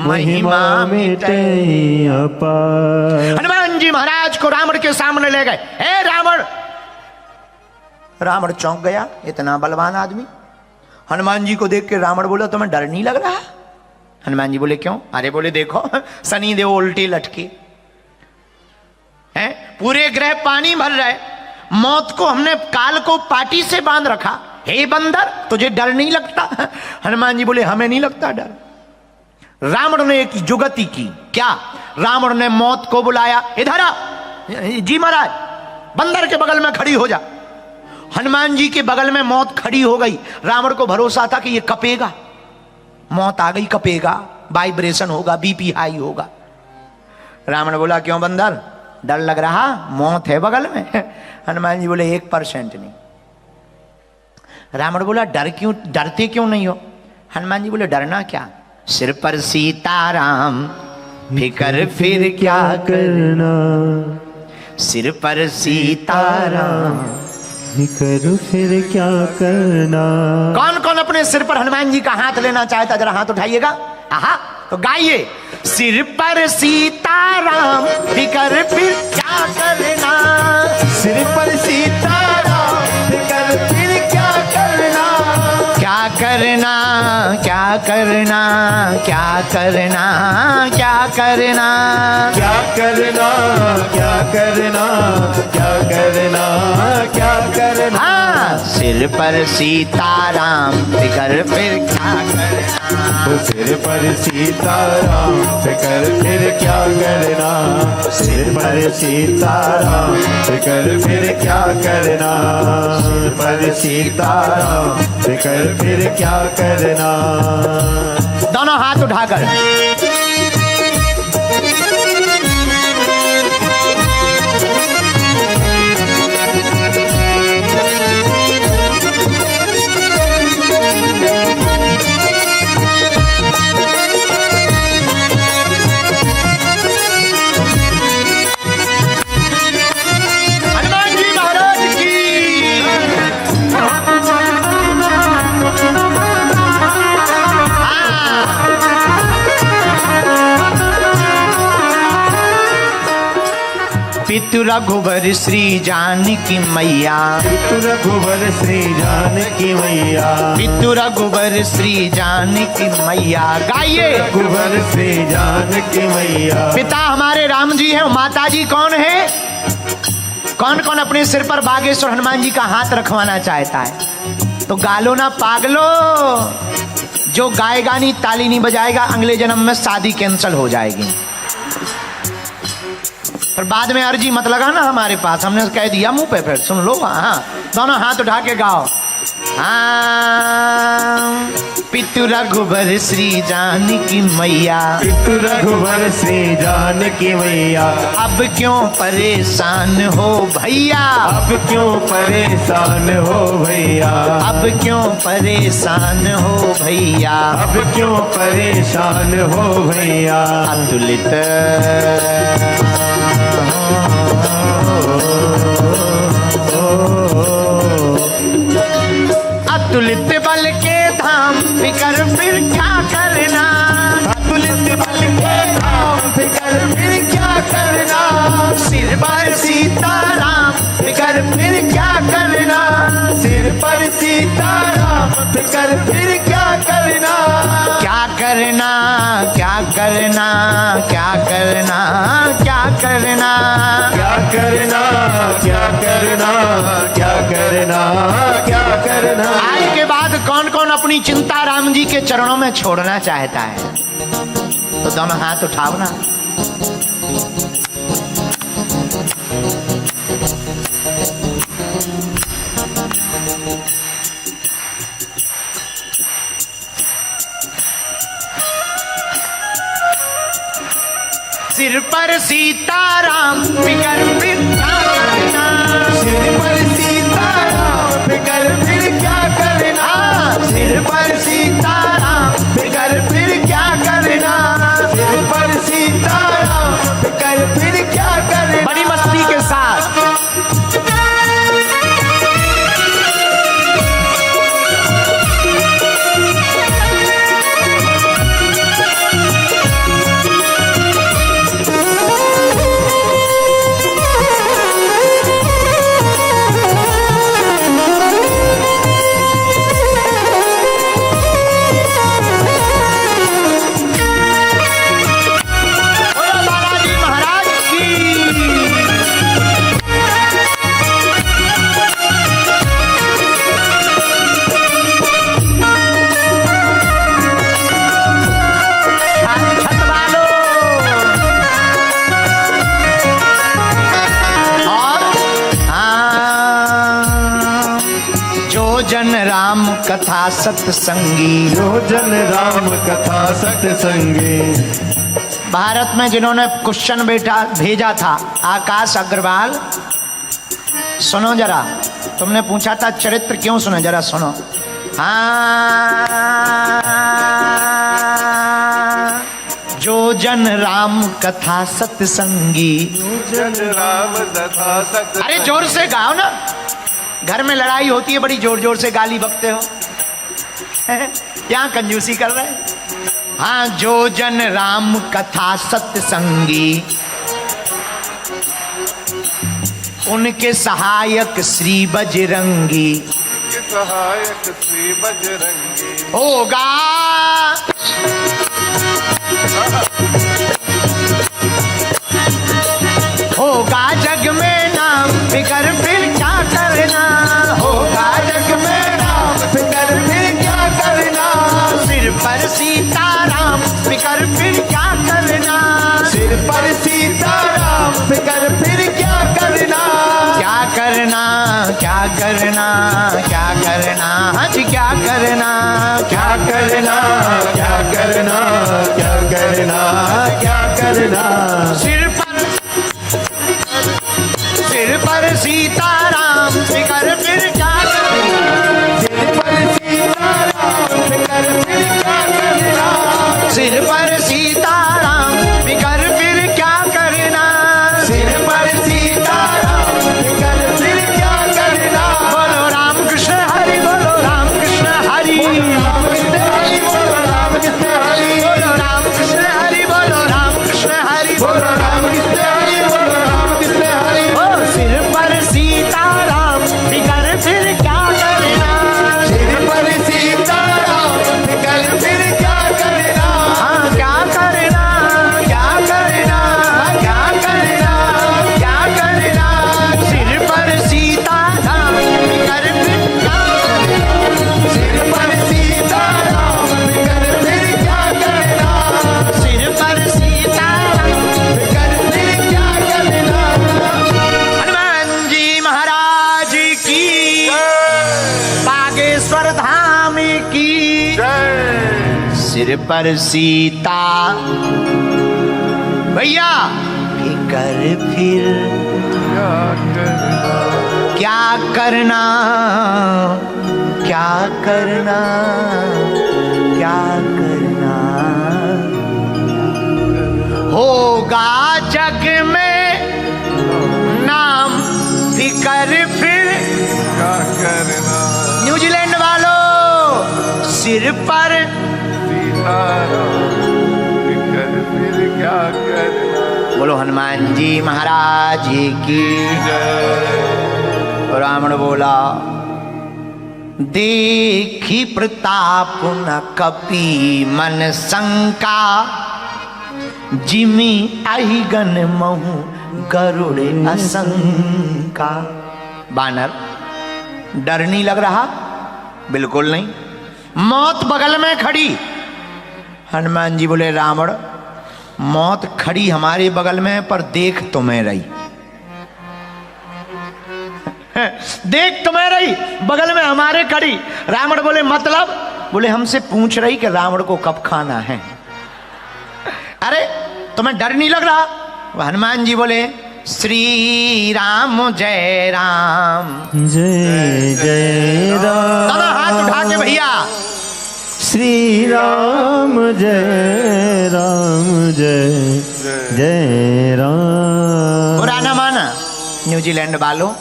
महिमा मिटे अपार। हनुमान जी महाराज को रावण के सामने ले गए, हे रावण। रावण चौंक गया, इतना बलवान आदमी। हनुमान जी को देख के रावण बोला तुम्हें डर नहीं लग रहा? हनुमान जी बोले क्यों? अरे बोले देखो शनि देव उल्टे लटके हैं, पूरे ग्रह पानी भर रहे, मौत को हमने काल को पाटी से बांध रखा, हे बंदर तुझे डर नहीं लगता? हनुमान जी बोले हमें नहीं लगता डर। रावण ने एक जुगति की, क्या? रावण ने मौत को बुलाया, इधर आ जी महाराज, बंदर के बगल में खड़ी हो जा। हनुमान जी के बगल में मौत खड़ी हो गई। रावण को भरोसा था कि ये कपेगा, मौत आ गई, कपेगा, वाइब्रेशन होगा, बीपी हाई होगा। रावण बोला क्यों बंदर, डर लग रहा? मौत है बगल में। हनुमान जी बोले 1% नहीं। रावण बोला डर क्यों, डरते क्यों नहीं हो? हनुमान जी बोले डरना क्या, सिर पर सीताराम फिकर फिर क्या करना, सिर पर सीताराम करूं फिर क्या करना। कौन कौन अपने सिर पर हनुमान जी का हाथ लेना चाहता, जरा हाथ उठाइएगा। आहा, तो गाइए, सिर पर सीताराम फिकर फिर क्या करना, सिर पर सीताराम फिकर फिर क्या करना, क्या करना, क्या करना, क्या करना, क्या करना, क्या करना, क्या करना, क्या करना, क्या करना। हाँ, सिर पर सीताराम फिकर फिर क्या करना, सिर पर सीताराम फिकर फिर क्या करना, सिर पर सीताराम फिकर फिर क्या करना, सिर पर सीताराम फिकर फिर क्या करना। दोनों हाथ उठाकर पितु रघुबर श्री जानकी मैया, पितु रघुबर श्री जानकी मैया, पितु रघुबर श्री जानकी मैया। गाइए, रघुबर श्री जानकी मैया। पिता हमारे राम जी हैं, माता जी कौन है? कौन कौन अपने सिर पर बागेश्वर हनुमान जी का हाथ रखवाना चाहता है? तो गालो ना पागलो, जो गाएगा नहीं, ताली नहीं बजाएगा, अगले जन्म में शादी कैंसिल हो जाएगी। पर बाद में अर्जी मत लगाना हमारे पास, हमने कह दिया मुंह पे, फिर सुन लो। हाँ, दोनों हाथ उठा के गाओ। हाँ, पितु रघुबर श्री जानकी मैया, पितु रघुबर श्री जानकी मैया। अब क्यों परेशान हो भैया, अब क्यों परेशान हो भैया, अब क्यों परेशान हो भैया, अब क्यों परेशान हो भैया। अतुलित अतुलित बल के धाम फिकर फिर क्या करना, अतुलित बल के धाम फिकर फिर क्या करना, सिर पर सीताराम फिकर फिर क्या करना, सिर पर सीताराम फिकर फिर क्या करना, क्या करना, क्या करना, क्या करना, क्या करना, क्या करना, क्या करना, क्या करना, क्या करना। आज के बाद कौन कौन अपनी चिंता राम जी के चरणों में छोड़ना चाहता है? तो दोनों हाथ उठाओ ना। सिर पर सीताराम फिकर फिर क्या करना, सिर पर सीताराम फिकर फिर क्या करना, सिर पर सीताराम फिकर फिर क्या करना, सिर पर सीताराम फिकर फिर क्या करना। बड़ी मस्ती के साथ कथा सत्संगी, रोजन राम कथा सत्संगी। भारत में जिन्होंने क्वेश्चन भेजा था, आकाश अग्रवाल, सुनो जरा, तुमने पूछा था चरित्र क्यों, सुनो जरा, सुनो। हाँ, जो जन राम कथा सत्संगी, जन राम कथा सत्संगी। अरे जोर से गाओ ना, घर में लड़ाई होती है, बड़ी जोर जोर से गाली बकते हो, क्या कंजूसी कर रहे हैं। हाँ, जो जन राम कथा सत्संगी, उनके सहायक श्री बजरंगी, सहायक श्री बजरंगी। होगा होगा जग में नाम फिकर फिर क्या करना, होगा जग में नाम फिकर फिर क्या करना, सिर पर सीताराम फिकर फिर क्या करना, सिर पर सीताराम फिकर फिर क्या करना, क्या करना, क्या करना, क्या करना, हाँ जी क्या करना, क्या करना, क्या करना, क्या करना, क्या करना, सिर पर सीताराम फिकर फिर क्या करना, सिर पर सीताराम फिकर फिर क्या करना, सिर पर सीताराम फिकर फिर क्या करना, सिर पर सीताराम फिकर फिर क्या करना। बोलो राम कृष्ण हरि, बोलो राम कृष्ण हरि, राम कृष्ण हरि, बोलो राम कृष्ण हरि, बोलो राम कृष्ण हरि, बोलो राम कृष्ण हरि, बोलो राम कृष्ण हरि, बोलो राम कृष्ण हरि। सिर पर सीता। भैया फिकर फिर क्या करना, क्या करना, क्या करना, होगा जग में नाम फिकर फिर क्या करना। न्यूजीलैंड वालों सिर पर फिकर फिर क्या करना। बोलो हनुमान जी महाराज की जय। रावण बोला देखी प्रताप न कपि मन शंका, जिमी अहिगन महु गरुड़ असंका। बानर डर नहीं लग रहा? बिल्कुल नहीं। मौत बगल में खड़ी। हनुमान जी बोले रावण मौत खड़ी हमारे बगल में, पर देख तुम्हें रही देख तुम्हें रही बगल में हमारे खड़ी। रावण बोले मतलब? बोले हमसे पूछ रही कि रावण को कब खाना है। अरे तुम्हें डर नहीं लग रहा? हनुमान जी बोले श्री राम जय राम जय जय राम। दादा हाथ उठा के भैया श्री राम जय राम जय जय राम। बुरा ना माना। न्यूजीलैंड वालों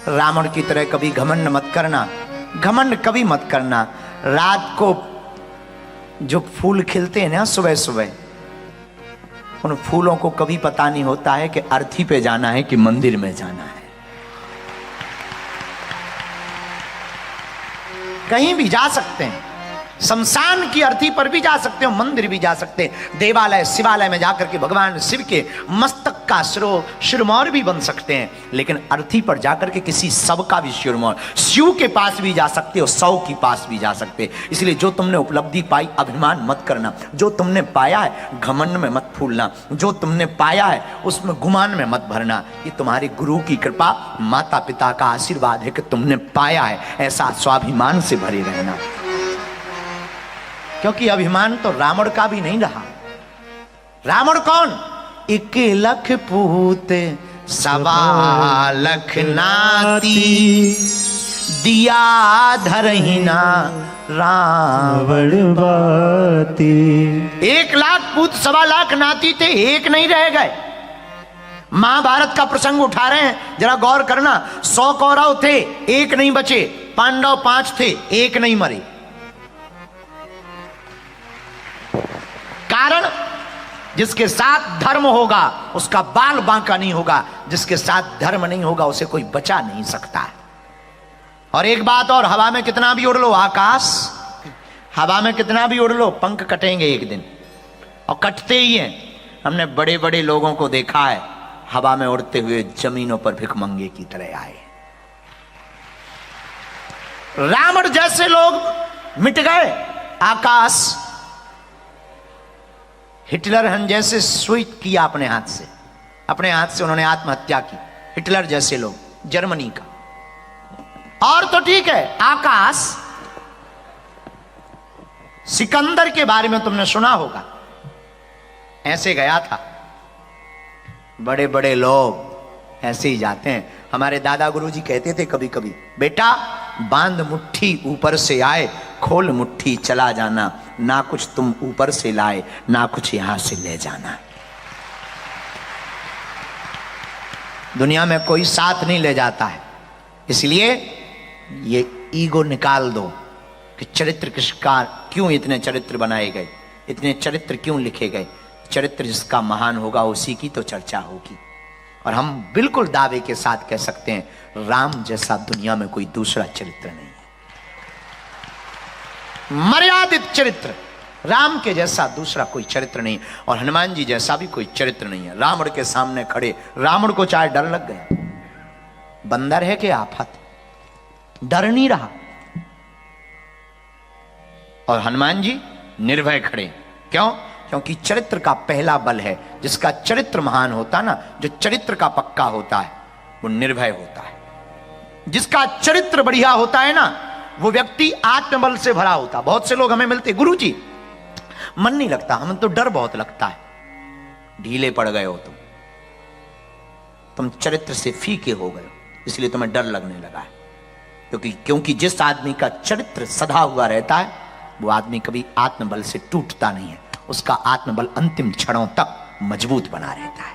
रावण की तरह कभी घमंड मत करना, घमंड कभी मत करना। रात को जो फूल खिलते हैं ना सुबह सुबह, उन फूलों को कभी पता नहीं होता है कि अर्थी पे जाना है कि मंदिर में जाना है। कहीं भी जा सकते हैं, शमशान की अर्थी पर भी जा सकते हो, मंदिर भी जा सकते हैं, देवालय शिवालय में जाकर के भगवान शिव के मस्तक का शिरमौर भी बन सकते हैं। लेकिन अर्थी पर जाकर के किसी शव का भी शिरमौर, शिव के पास भी जा सकते हो, शव के पास भी जा सकते हैं। इसलिए जो तुमने उपलब्धि पाई अभिमान मत करना, जो तुमने पाया है घमंड में मत फूलना, जो तुमने पाया है उसमें गुमान में मत भरना। ये तुम्हारे गुरु की कृपा, माता पिता का आशीर्वाद है कि तुमने पाया है, ऐसा स्वाभिमान से भरे रहना। क्योंकि अभिमान तो रावण का भी नहीं रहा। रावण कौन? एक लख पूत सवा लख नाती, दिया धरहिना रावण बाती। 1 लाख पूत सवा लाख नाती थे, एक नहीं रह गए। महाभारत का प्रसंग उठा रहे हैं, जरा गौर करना। 100 कौरव थे, एक नहीं बचे। पांडव 5 थे, एक नहीं मरे। कारण जिसके साथ धर्म होगा उसका बाल बांका नहीं होगा, जिसके साथ धर्म नहीं होगा उसे कोई बचा नहीं सकता। और एक बात और, हवा में कितना भी उड़ लो, आकाश हवा में कितना भी उड़ लो, पंख कटेंगे एक दिन, और कटते ही हैं। हमने बड़े बड़े लोगों को देखा है हवा में उड़ते हुए जमीनों पर भिखमंगे की तरह आए। रावण जैसे लोग मिट गए, आकाश। हिटलर हन जैसे स्वीट किया अपने हाथ से उन्होंने आत्महत्या की। हिटलर जैसे लोग, जर्मनी का। और तो ठीक है, आकाश। सिकंदर के बारे में तुमने सुना होगा, ऐसे गया था। बड़े बड़े लोग ऐसे ही जाते हैं। हमारे दादा गुरुजी कहते थे कभी कभी, बेटा बांध मुट्ठी ऊपर से आए, खोल मुट्ठी चला जाना, ना कुछ तुम ऊपर से लाए ना कुछ यहां से ले जाना। दुनिया में कोई साथ नहीं ले जाता है। इसलिए ये ईगो निकाल दो कि चरित्र किसका, क्यों इतने चरित्र बनाए गए, इतने चरित्र क्यों लिखे गए। चरित्र जिसका महान होगा उसी की तो चर्चा होगी। और हम बिल्कुल दावे के साथ कह सकते हैं, राम जैसा दुनिया में कोई दूसरा चरित्र नहीं है। मर्यादित चरित्र, राम के जैसा दूसरा कोई चरित्र नहीं, और हनुमान जी जैसा भी कोई चरित्र नहीं है। रावण के सामने खड़े, रावण को चाहे डर लग गया, बंदर है कि आफत, डर नहीं रहा। और हनुमान जी निर्भय खड़े। क्यों? क्योंकि चरित्र का पहला बल है। जिसका चरित्र महान होता ना, जो चरित्र का पक्का होता है, वो निर्भय होता है। जिसका चरित्र बढ़िया होता है ना, वो व्यक्ति आत्मबल से भरा होता। बहुत से लोग हमें मिलते, गुरुजी मन नहीं लगता, हमें तो डर बहुत लगता है। ढीले पड़ गए हो तुम चरित्र से फीके हो गए हो, इसलिए तुम्हें डर लगने लगा है। क्योंकि जिस आदमी का चरित्र सदा हुआ रहता है वो आदमी कभी आत्मबल से टूटता नहीं है, उसका आत्मबल अंतिम क्षणों तक मजबूत बना रहता है।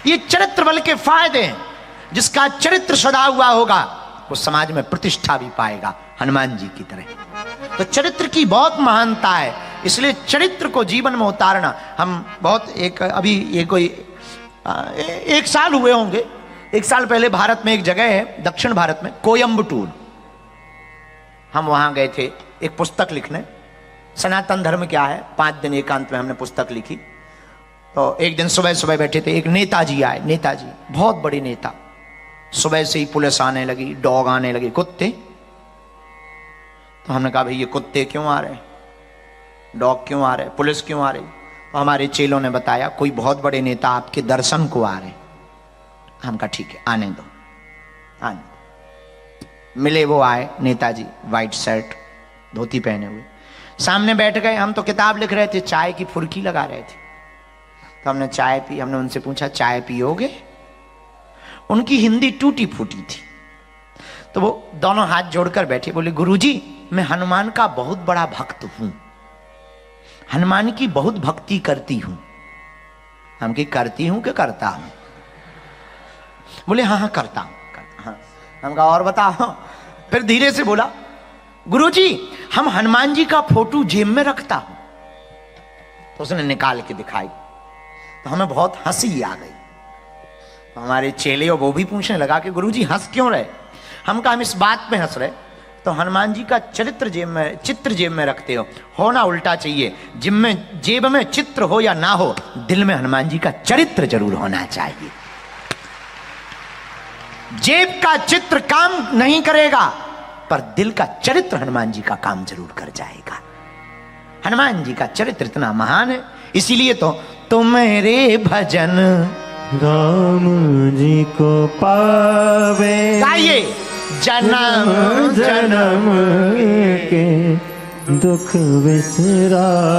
ये चरित्र बल के फायदे हैं। जिसका चरित्र सदा हुआ होगा वो समाज में प्रतिष्ठा भी पाएगा, हनुमान जी की तरह। तो चरित्र की बहुत महानता है, इसलिए चरित्र को जीवन में उतारना हम बहुत अभी ये कोई 1 साल हुए होंगे, 1 साल पहले भारत में एक जगह है दक्षिण भारत में, कोयम्बटूर, हम वहां गए थे एक पुस्तक लिखने। सनातन धर्म क्या है, 5 दिन एकांत में हमने पुस्तक लिखी। तो एक दिन सुबह सुबह बैठे थे, एक नेताजी आए, नेताजी बहुत बड़े नेता। सुबह से ही पुलिस आने लगी, डॉग आने लगे, कुत्ते। तो हमने कहा भाई ये कुत्ते क्यों आ रहे, डॉग क्यों आ रहे, पुलिस क्यों आ रही? तो हमारे चेलों ने बताया कोई बहुत बड़े नेता आपके दर्शन को आ रहे। हम कहा ठीक है आने दो, आने दो। मिले, वो आए नेताजी, वाइट शर्ट धोती पहने हुए, सामने बैठ गए। हम तो किताब लिख रहे थे, चाय की फुर्की लगा रहे थे। तो हमने चाय पी, हमने उनसे पूछा चाय पियोगे? उनकी हिंदी टूटी फूटी थी, तो वो दोनों हाथ जोड़कर बैठे, बोले गुरुजी मैं हनुमान का बहुत बड़ा भक्त हूं, हनुमान की बहुत भक्ति करती हूं। हम की करती हूं कि करता हूं? बोले हाँ हाँ करता हूं, हाँ। हम कहा और बताओ? फिर धीरे से बोला गुरुजी हम हनुमान जी का फोटो जेब में रखता हूं। तो उसने निकाल के दिखाई, तो हमें बहुत हंसी आ गई। तो हमारे चेले और वो भी पूछने लगा कि गुरुजी हंस क्यों रहे? हम कहा हम इस बात पे हंस रहे, तो हनुमान जी का चित्र जेब में रखते हो ना उल्टा चाहिए, जेब में चित्र हो या ना हो, दिल में हनुमान जी का चरित्र जरूर होना चाहिए। जेब का चित्र काम नहीं करेगा, पर दिल का चरित्र हनुमान जी का काम जरूर कर जाएगा। हनुमान जी का चरित्र इतना महान है, इसीलिए तो तुम्हारे भजन राम जी को पावे, गाइए जन्म जन्म के दुख बिसरावे।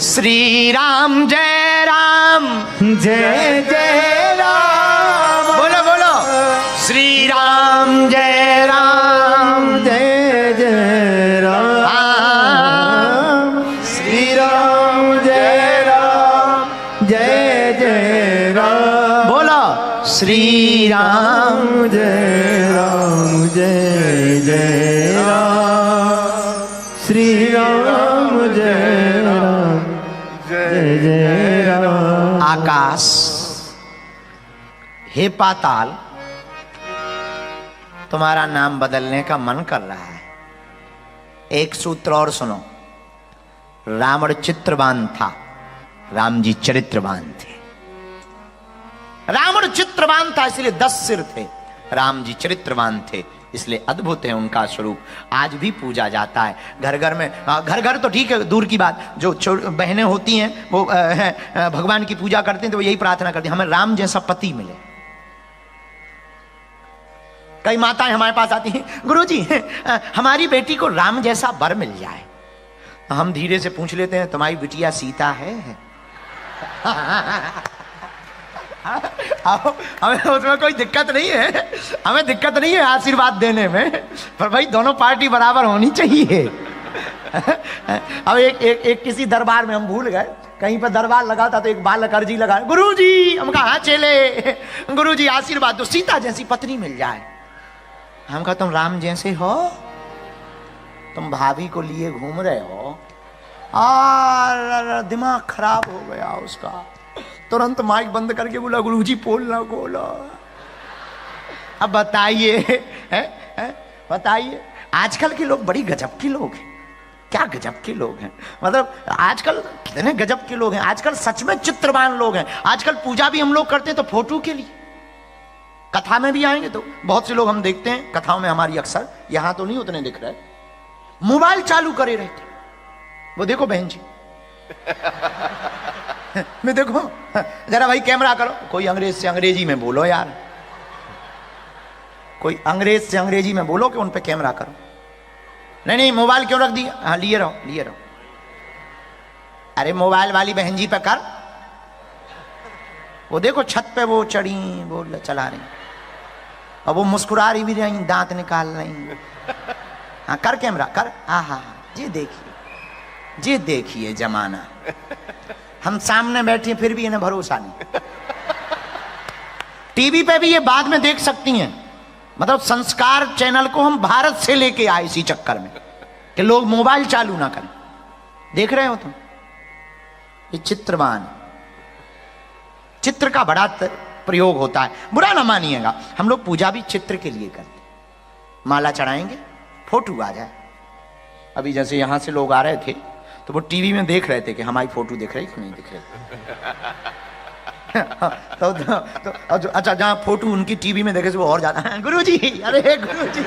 श्री राम जय राम, जय जय राम, बोलो बोलो श्री राम जय राम, जय जय राम, श्री राम जय राम, जय जय राम, बोलो श्री राम जय राम, जय जय राम, श्री राम जय राम, जय जय राम। आकाश, हे पाताल, तुम्हारा नाम बदलने का मन कर रहा है। एक सूत्र और सुनो, रावण चित्रवान था, राम जी चरित्रवान थे। रावण चित्रवान था इसलिए 10 सिर थे, राम जी चरित्रवान थे इसलिए अद्भुत है उनका स्वरूप। आज भी पूजा जाता है घर घर में। घर घर तो ठीक है, दूर की बात, जो बहनें होती हैं वो भगवान की पूजा करते हैं तो वो यही प्रार्थना करती हैं हमें राम जैसा पति मिले। कई माताएं हमारे पास आती हैं, गुरुजी हमारी बेटी को राम जैसा वर मिल जाए। हम धीरे से पूछ लेते हैं तुम्हारी बिटिया सीता है? हमें उसमें कोई दिक्कत नहीं है, हमें दिक्कत नहीं है आशीर्वाद देने में, पर भाई दोनों पार्टी बराबर होनी चाहिए। अब एक किसी दरबार में हम भूल गए, कहीं पर दरबार लगा था तो एक बालक अर्जी लगा, गुरुजी, हम कहा हाँ चले, गुरुजी आशीर्वाद दो सीता जैसी पत्नी मिल जाए। हम कहा तुम राम जैसे हो, तुम भाभी को लिए घूम रहे हो। और दिमाग खराब हो गया उसका, तुरंत माइक बंद करके बोला गुरुजी बोलना बोलो। अब बताइए, बताइए आजकल के लोग बड़ी गजब के लोग हैं। क्या गजब के लोग हैं, मतलब आजकल कितने गजब के लोग हैं। आजकल सच में चित्रवान लोग हैं। आजकल पूजा भी हम लोग करते हैं तो फोटो के लिए, कथा में भी आएंगे तो बहुत से लोग हम देखते हैं कथाओं में हमारी अक्सर, यहां तो नहीं उतने दिख रहे, मोबाइल चालू करे रहते। वो देखो बहन जी मैं देखो जरा भाई कैमरा करो, कोई अंग्रेज से अंग्रेजी में बोलो यार, कोई अंग्रेज से अंग्रेजी में बोलो कि उन पे कैमरा करो। नहीं नहीं, मोबाइल क्यों रख दिया? हाँ लिए रहो, लिए रहो। अरे मोबाइल वाली बहन जी पे कर, वो देखो छत पे वो चढ़ी, वो चला रही, और वो मुस्कुरा रही भी रही, दांत निकाल रही। हाँ कर कैमरा कर। हाँ हाँ हाँ, जी देखिए, जी देखिए जमाना। हम सामने बैठे फिर भी इन्हें भरोसा नहीं। टीवी पे भी ये बाद में देख सकती हैं। मतलब संस्कार चैनल को हम भारत से लेके आए इसी चक्कर में कि लोग मोबाइल चालू ना करें। देख रहे हो तुम, ये चित्रवान, चित्र का बड़ा प्रयोग होता है, बुरा ना मानिएगा। हम लोग पूजा भी चित्र के लिए करते, माला चढ़ाएंगे, फोटो आ जाए। अभी जैसे यहां से लोग आ रहे थे तो वो टीवी में देख रहे थे कि हमारी फोटो दिख रही कि नहीं दिख रही। तो अच्छा, जहां फोटो उनकी टीवी में देखे वो और ज्यादा, गुरुजी, अरे गुरुजी।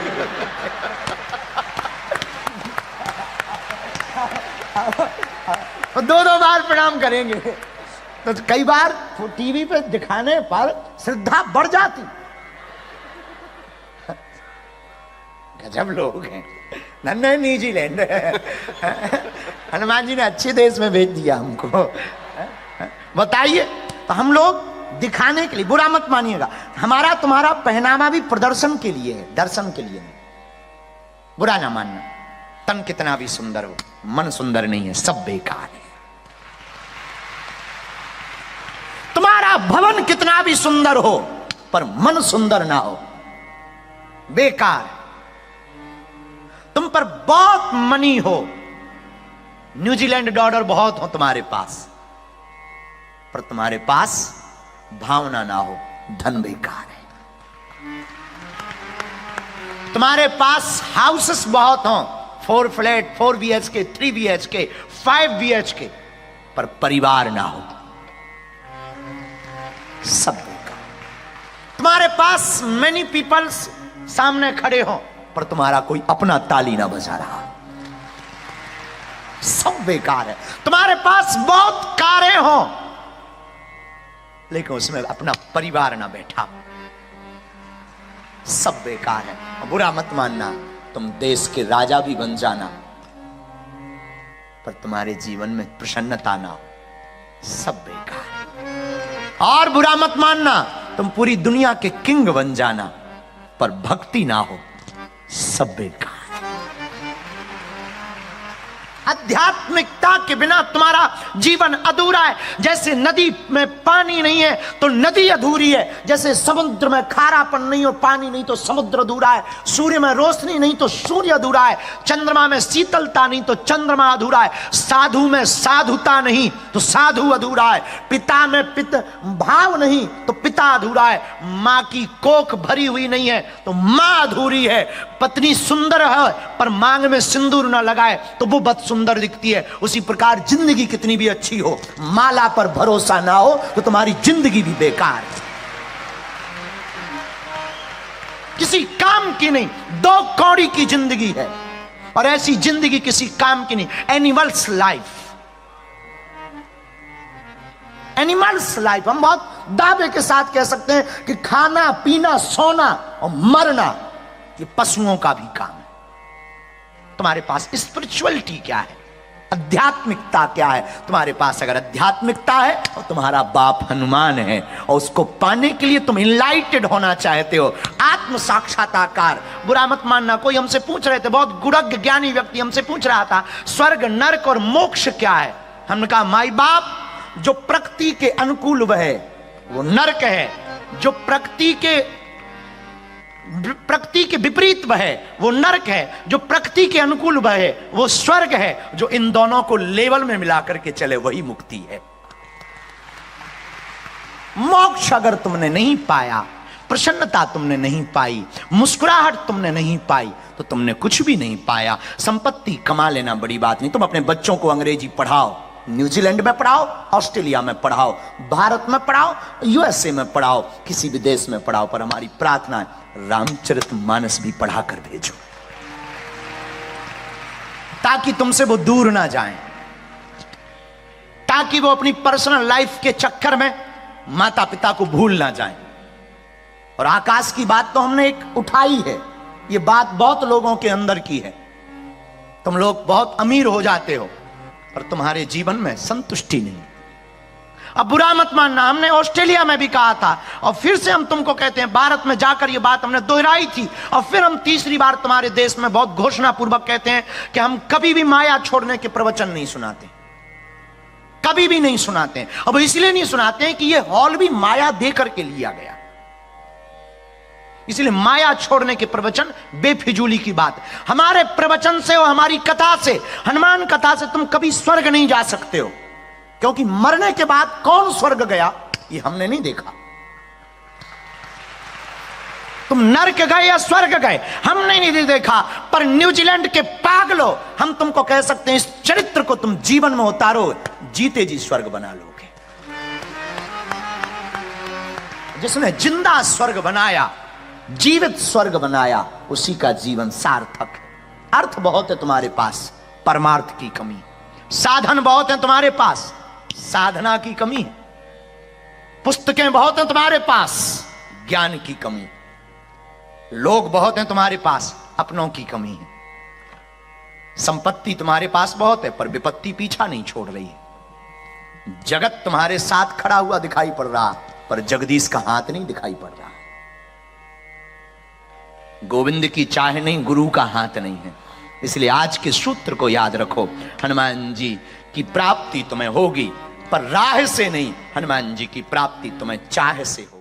दो दो बार प्रणाम करेंगे। तो कई बार टीवी पे दिखाने पर श्रद्धा बढ़ जाती। गजब लोग हैं। नन्हे न्यूजीलैंड, हनुमान जी ने अच्छे देश में भेज दिया हमको। बताइए, तो हम लोग दिखाने के लिए, बुरा मत मानिएगा, हमारा तुम्हारा पहनावा भी प्रदर्शन के लिए है, दर्शन के लिए नहीं। बुरा ना मानना। तन कितना भी सुंदर हो, मन सुंदर नहीं है, सब बेकार है। तुम्हारा भवन कितना भी सुंदर हो पर मन सुंदर ना हो, बेकार। तुम पर बहुत मनी हो, न्यूजीलैंड डॉलर बहुत हो तुम्हारे पास, पर तुम्हारे पास भावना ना हो, धन बेकार है। तुम्हारे पास हाउसेस बहुत हो, 4 फ्लैट, 4 BHK, 3 BHK, 5 BHK, पर परिवार ना हो, सब बेकार। तुम्हारे पास मेनी पीपल्स सामने खड़े हो पर तुम्हारा कोई अपना ताली ना बजा रहा, सब बेकार है। तुम्हारे पास बहुत कारें हो लेकिन उसमें अपना परिवार ना बैठा, सब बेकार है। बुरा मत मानना, तुम देश के राजा भी बन जाना पर तुम्हारे जीवन में प्रसन्नता ना हो, सब बेकार है। और बुरा मत मानना, तुम पूरी दुनिया के किंग बन जाना पर भक्ति ना हो, सब बेकार। आध्यात्मिकता के बिना तुम्हारा जीवन अधूरा है। जैसे नदी में पानी नहीं है तो नदी अधूरी है, जैसे समुद्र में खारापन नहीं और पानी नहीं तो समुद्र अधूरा है, सूर्य में रोशनी नहीं तो सूर्य अधूरा है, चंद्रमा में शीतलता नहीं तो चंद्रमा अधूरा है, साधु में साधुता नहीं तो साधु अधूरा है, पिता में पित भाव नहीं तो पिता अधूरा है, मां की कोख भरी हुई नहीं है तो मां अधूरी है, पत्नी सुंदर है पर मांग में सिंदूर ना लगाए तो वो बद सुंदर दिखती है। उसी प्रकार जिंदगी कितनी भी अच्छी हो, माला पर भरोसा ना हो तो तुम्हारी जिंदगी भी बेकार है, किसी काम की नहीं, 2 कौड़ी की जिंदगी है और ऐसी जिंदगी किसी काम की नहीं। Animals life, animals life. हम बहुत दावे के साथ कह सकते हैं कि खाना पीना सोना और मरना ये पशुओं का भी काम है। तुम्हारे पास स्पिरिचुअलिटी क्या है, आध्यात्मिकता क्या है? तुम्हारे पास अगर आध्यात्मिकता है और तुम्हारा बाप हनुमान है और उसको पाने के लिए तुम इनलाइटेड होना चाहते हो, आत्म साक्षात्कार। बुरा मत मानना, कोई हमसे पूछ रहे थे, बहुत गुरज्ञ ज्ञानी व्यक्ति हमसे पूछ रहा था स्वर्ग नरक और मोक्ष क्या है। हमने कहा माई बाप, जो प्रकृति के अनुकूल वह है वो नरक है, जो प्रकृति के विपरीत वह है वो नरक है, जो प्रकृति के अनुकूल वह है वो स्वर्ग है, जो इन दोनों को लेवल में मिलाकर के चले वही मुक्ति है। मोक्ष अगर तुमने नहीं पाया, प्रसन्नता तुमने नहीं पाई, मुस्कुराहट तुमने नहीं पाई तो तुमने कुछ भी नहीं पाया। संपत्ति कमा लेना बड़ी बात नहीं। तुम अपने बच्चों को अंग्रेजी पढ़ाओ, न्यूजीलैंड में पढ़ाओ, ऑस्ट्रेलिया में पढ़ाओ, भारत में पढ़ाओ, USA में पढ़ाओ, किसी भी देश में पढ़ाओ, पर हमारी प्रार्थना है रामचरितमानस भी पढ़ा कर भेजो ताकि तुमसे वो दूर ना जाएं, ताकि वो अपनी पर्सनल लाइफ के चक्कर में माता पिता को भूल ना जाएं। और आकाश की बात तो हमने एक उठाई है, ये बात बहुत लोगों के अंदर की है तुम लोग बहुत अमीर हो जाते हो और तुम्हारे जीवन में संतुष्टि नहीं। अब बुरा मत मानना, हमने ऑस्ट्रेलिया में भी कहा था और फिर से हम तुमको कहते हैं, भारत में जाकर ये बात हमने दोहराई थी और फिर हम तीसरी बार तुम्हारे देश में बहुत घोषणा पूर्वक कहते हैं कि हम कभी भी माया छोड़ने के प्रवचन नहीं सुनाते, कभी भी नहीं सुनाते। अब इसलिए नहीं सुनाते हैं कि ये हॉल भी माया देकर के लिया गया, इसलिए माया छोड़ने के प्रवचन बेफिजूली की बात। हमारे प्रवचन से और हमारी कथा से, हनुमान कथा से तुम कभी स्वर्ग नहीं जा सकते हो, क्योंकि मरने के बाद कौन स्वर्ग गया ये हमने नहीं देखा। तुम नरक गए या स्वर्ग गए हमने नहीं देखा, पर न्यूजीलैंड के पागलो, हम तुमको कह सकते हैं इस चरित्र को तुम जीवन में उतारो, जीते जी स्वर्ग बना लोगे। जिसने जिंदा स्वर्ग बनाया, जीवित स्वर्ग बनाया, उसी का जीवन सार्थक है। अर्थ बहुत है तुम्हारे पास, परमार्थ की कमी, साधन बहुत है तुम्हारे पास, साधना की कमी है, पुस्तकें बहुत हैं तुम्हारे पास, ज्ञान की कमी, लोग बहुत हैं तुम्हारे पास, अपनों की कमी है, संपत्ति तुम्हारे पास बहुत है पर विपत्ति पीछा नहीं छोड़ रही है, जगत तुम्हारे साथ खड़ा हुआ दिखाई पड़ रहा पर जगदीश का हाथ नहीं दिखाई पड़ रहा, गोविंद की चाह नहीं, गुरु का हाथ नहीं है। इसलिए आज के सूत्र को याद रखो, हनुमान जी की प्राप्ति तुम्हें होगी पर राह से नहीं, हनुमान जी की प्राप्ति तुम्हें चाह से हो।